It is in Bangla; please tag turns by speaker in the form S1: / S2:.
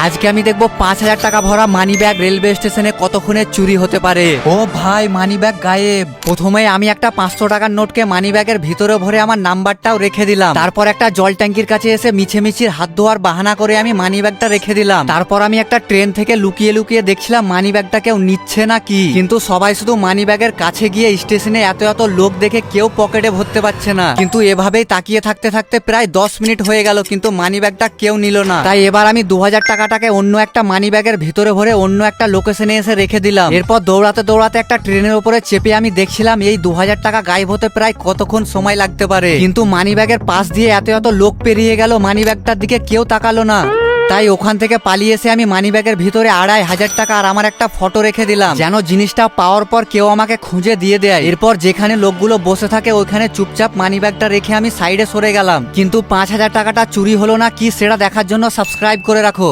S1: আজকে আমি দেখবো 5,000 টাকা ভরা মানি ব্যাগ রেলওয়ে স্টেশনে কতক্ষণে চুরি হতে পারে। ও ভাই, মানি ব্যাগ গায়েব। প্রথমে আমি একটা 500 টাকার নোটকে মানি ব্যাগের ভিতরে ভরে আমার নাম্বারটাও রেখে দিলাম। তারপর একটা জল ট্যাঙ্কির কাছে এসে মিছিমিছির হাত ধোয়ার বাহানা করে আমি মানি ব্যাগটা রেখে দিলাম। তারপর আমি একটা ট্রেন থেকে লুকিয়ে লুকিয়ে দেখছিলাম মানি ব্যাগটা কেউ নিচ্ছে নাকি, কিন্তু সবাই শুধু মানি ব্যাগের কাছে গিয়ে স্টেশনে এত এত লোক দেখে কেউ পকেটে ভরতে পারছে না। কিন্তু এভাবেই তাকিয়ে থাকতে থাকতে প্রায় 10 মিনিট হয়ে গেল, কিন্তু মানি ব্যাগটা কেউ নিল না। তাই এবার আমি 2000 টাকাটাকে অন্য একটা মানি ব্যাগের ভিতরে ভরে অন্য একটা লোকেশনে এসে রেখে দিলাম। এরপর দৌড়াতে দৌড়াতে একটা ট্রেনের উপরে চেপে আমি দেখছিলাম এই 2000 টাকা গায়েব হতে প্রায় কতক্ষণ সময় লাগতে পারে। কিন্তু মানি ব্যাগের পাশ দিয়ে এত এত লোক পেরিয়ে গেল, মানি ব্যাগটার দিকে কেউ তাকালো না। তাই ওখান থেকে পালিয়ে এসে আমি মানি ব্যাগের ভিতরে 2500 টাকা আর আমার একটা ফটো রেখে দিলাম, যেন জিনিসটা পাওয়ার পর কেউ আমাকে খুঁজে দিয়ে দেয়। এরপর যেখানে লোকগুলো বসে থাকে ওইখানে চুপচাপ মানি ব্যাগটা রেখে আমি সাইডে সরে গেলাম। কিন্তু 5000 টাকাটা চুরি হলো না কি সেটা দেখার জন্য সাবস্ক্রাইব করে রাখো।